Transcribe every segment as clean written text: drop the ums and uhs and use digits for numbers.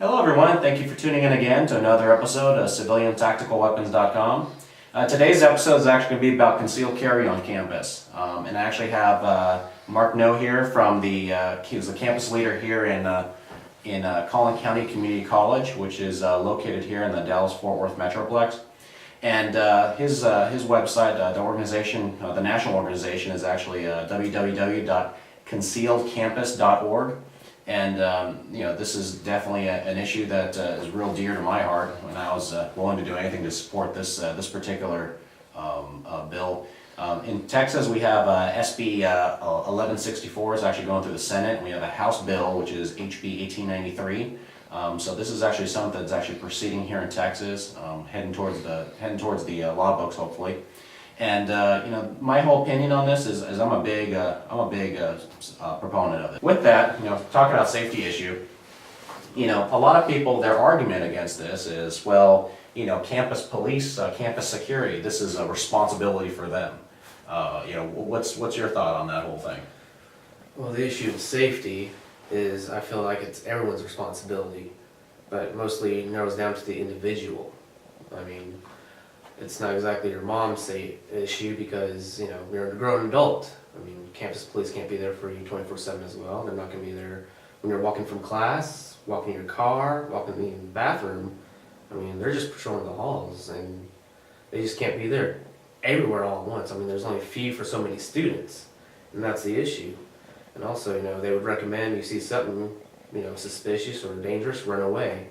Hello everyone, thank you for tuning in again to another episode of CivilianTacticalWeapons.com. Today's episode is actually going to be about concealed carry on campus. And I actually have Mark No here from he was the campus leader here in Collin County Community College, which is located here in the Dallas-Fort Worth Metroplex. And his website, the national organization is actually www.concealedcampus.org. And this is definitely an issue that is real dear to my heart when I was willing to do anything to support this particular bill. In Texas, we have SB 1164 is actually going through the Senate. We have a House bill, which is HB 1893. So this is actually something that's actually proceeding here in Texas, heading towards the law books, hopefully. And my whole opinion on this is I'm a big proponent of it. With that, talking about safety issue, a lot of people, their argument against this is, well, campus police, campus security, this is a responsibility for them. What's your thought on that whole thing? Well, the issue of safety is, I feel like it's everyone's responsibility, but mostly narrows down to the individual. I mean, it's not exactly your mom's issue because, you're a grown adult. I mean, campus police can't be there for you 24/7 as well. They're not going to be there when you're walking from class, walking in your car, walking in the bathroom. I mean, they're just patrolling the halls, and they just can't be there everywhere all at once. I mean, there's only a fee for so many students, and that's the issue. And also, they would recommend you see something, suspicious or dangerous, run away.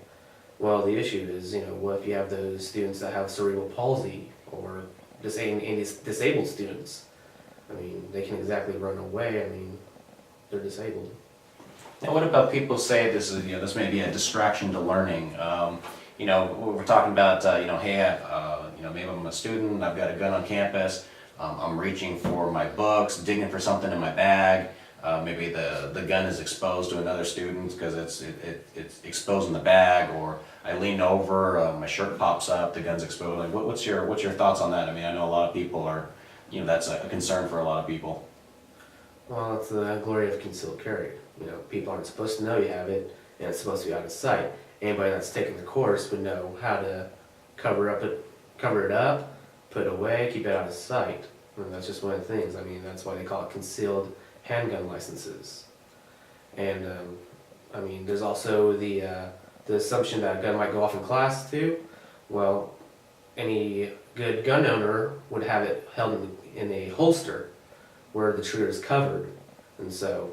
Well, the issue is, what if you have those students that have cerebral palsy or disabled students? I mean, they can exactly run away. I mean, they're disabled. Now, what about people say this is, this may be a distraction to learning? We're talking about, hey, maybe I'm a student, I've got a gun on campus, I'm reaching for my books, digging for something in my bag. Maybe the gun is exposed to another student because it's exposed in the bag, or I lean over, my shirt pops up, the gun's exposed. Like, what's your thoughts on that? I mean, I know a lot of people are, that's a concern for a lot of people. Well, it's the glory of concealed carry. People aren't supposed to know you have it, and it's supposed to be out of sight. Anybody that's taken the course would know how to cover it up, put it away, keep it out of sight. And that's just one of the things. I mean, that's why they call it concealed handgun licenses. And there's also the assumption that a gun might go off in class too. Well, any good gun owner would have it held in a holster where the trigger is covered. And so,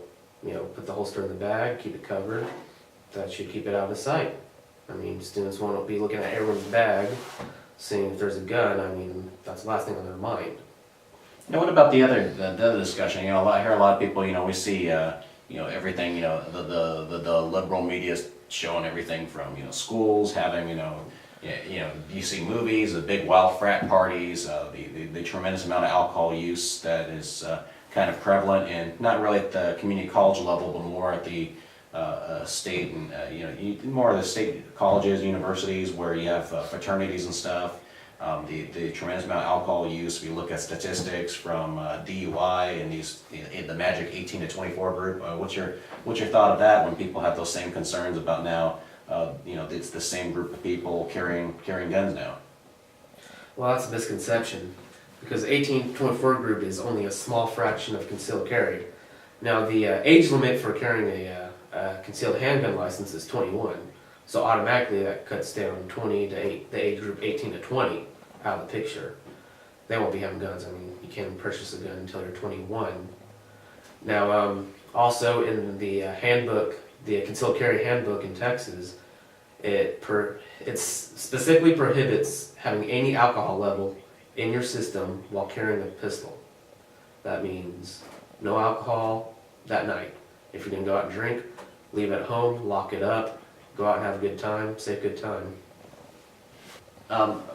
put the holster in the bag, keep it covered. That should keep it out of sight. I mean, students won't be looking at everyone's bag, seeing if there's a gun. I mean, that's the last thing on their mind. Now, what about the other discussion? I hear a lot of people. We see, everything. The liberal media showing everything from schools having you see movies, the big wild frat parties, the tremendous amount of alcohol use that is kind of prevalent, and not really at the community college level, but more at the state and more of the state colleges, universities, where you have fraternities and stuff. The tremendous amount of alcohol use. We look at statistics from DUI and the magic 18 to 24 group. What's your thought of that when people have those same concerns about now? It's the same group of people carrying guns now. Well, that's a misconception, because 18 to 24 group is only a small fraction of concealed carry. Now, the age limit for carrying a concealed handgun license is 21. So automatically that cuts down 20 to the age group 18 to 20 out of the picture. They won't be having guns. I mean, you can't purchase a gun until you're 21. Now, also in the handbook, the concealed carry handbook in Texas, it specifically prohibits having any alcohol level in your system while carrying a pistol. That means no alcohol that night. If you're going to go out and drink, leave it at home, lock it up, go out and have a good time, safe good time.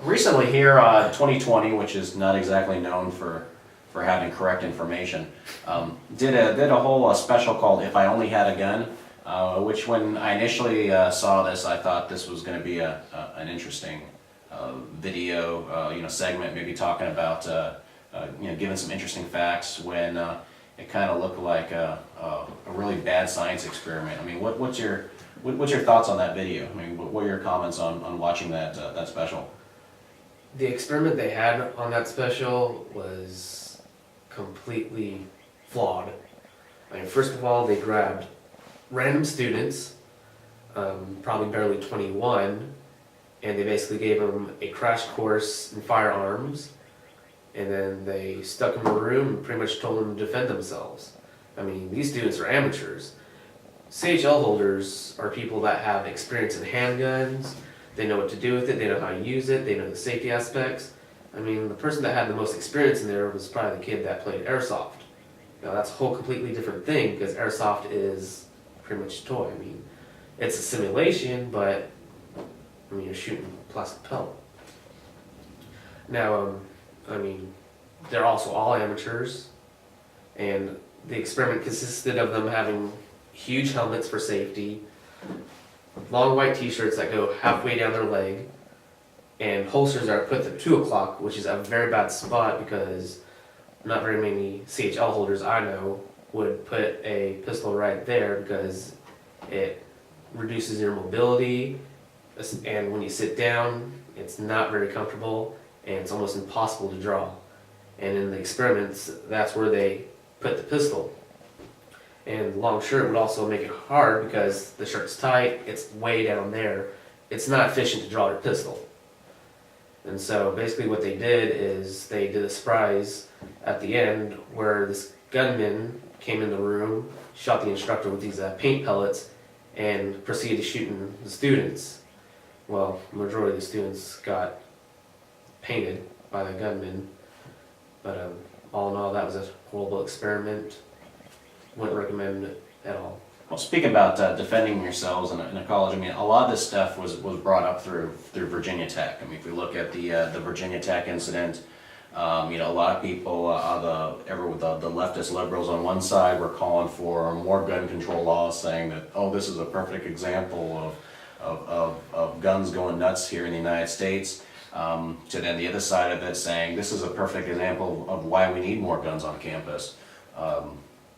Recently here, 2020, which is not exactly known for having correct information, did a whole special called "If I Only Had a Gun," which when I initially saw this, I thought this was going to be an interesting video, segment, maybe talking about, giving some interesting facts when it kind of looked like a really bad science experiment. I mean, what's your What's your thoughts on that video? I mean, what are your comments on watching that special? The experiment they had on that special was completely flawed. I mean, first of all, they grabbed random students, probably barely 21, and they basically gave them a crash course in firearms, and then they stuck them in a room and pretty much told them to defend themselves. I mean, these students are amateurs. CHL holders are people that have experience in handguns, they know what to do with it, they know how to use it, they know the safety aspects. I mean, the person that had the most experience in there was probably the kid that played airsoft. Now that's a whole completely different thing because airsoft is pretty much a toy. I mean, it's a simulation, but I mean, you're shooting plastic pellet. Now, I mean, they're also all amateurs, and the experiment consisted of them having huge helmets for safety, long white t-shirts that go halfway down their leg, and holsters that are put at 2 o'clock, which is a very bad spot because not very many CHL holders I know would put a pistol right there because it reduces your mobility, and when you sit down, it's not very comfortable, and it's almost impossible to draw. And in the experiments, that's where they put the pistol. And the long shirt would also make it hard because the shirt's tight, it's way down there. It's not efficient to draw your pistol. And so basically what they did is they did a surprise at the end where this gunman came in the room, shot the instructor with these paint pellets, and proceeded to shooting the students. Well, the majority of the students got painted by the gunman, but all in all, that was a horrible experiment. Wouldn't recommend it at all. Well, speaking about defending yourselves in a college, I mean, a lot of this stuff was brought up through Virginia Tech. I mean, if we look at the Virginia Tech incident, you know, a lot of people, the leftist liberals on one side were calling for more gun control laws, saying that, oh, this is a perfect example of guns going nuts here in the United States. To then the other side of it saying this is a perfect example of why we need more guns on campus.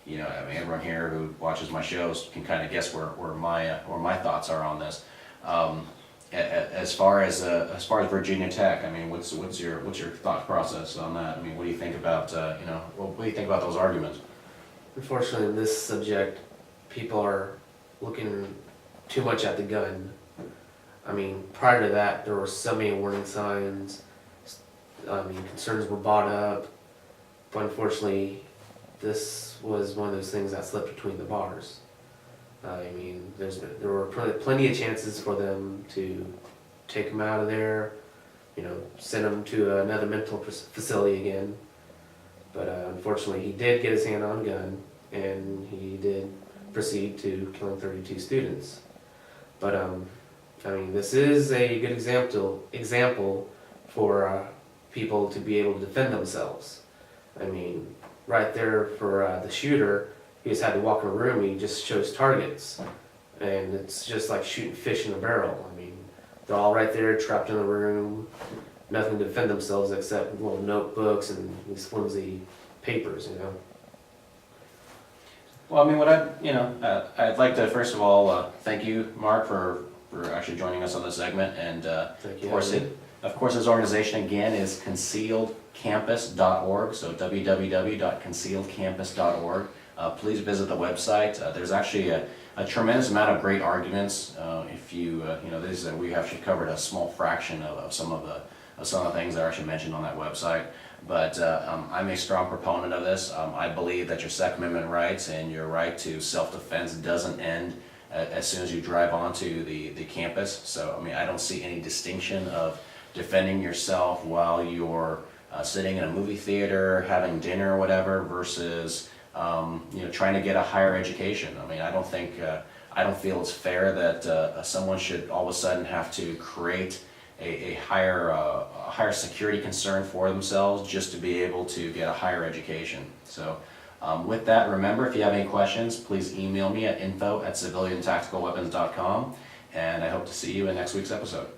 You know, I mean, everyone here who watches my shows can kind of guess where my thoughts are on this. As far as Virginia Tech, I mean, what's your thought process on that? I mean, what do you think about you know, what do you think about those arguments? Unfortunately, in this subject, people are looking too much at the gun. I mean, prior to that, there were so many warning signs. I mean, concerns were brought up, but unfortunately, this was one of those things that slipped between the bars. I mean, there were plenty of chances for them to take him out of there, you know, send him to another mental facility again. But unfortunately, he did get his hand on a gun, and he did proceed to killing 32 students. But I mean, this is a good example for people to be able to defend themselves. I mean, right there for the shooter, he just had to walk in a room, he just chose targets. And it's just like shooting fish in a barrel. I mean, they're all right there, trapped in a room, nothing to defend themselves except little notebooks and these flimsy papers, you know. Well, I mean, I'd like to first of all thank you, Mark, for actually joining us on this segment, and Thank you. of course, his organization again is concealedcampus.org, so www.concealedcampus.org. Please visit the website. There's actually a tremendous amount of great arguments. If you know, we actually covered a small fraction of some of the things that are actually mentioned on that website. But I'm a strong proponent of this. I believe that your Second Amendment rights and your right to self-defense doesn't end as soon as you drive onto the campus. So, I mean, I don't see any distinction of defending yourself while you're sitting in a movie theater, having dinner or whatever, versus you know, trying to get a higher education. I mean, I don't feel it's fair that someone should all of a sudden have to create a higher security concern for themselves just to be able to get a higher education. So with that, remember, if you have any questions, please email me at info@civiliantacticalweapons.com, and I hope to see you in next week's episode.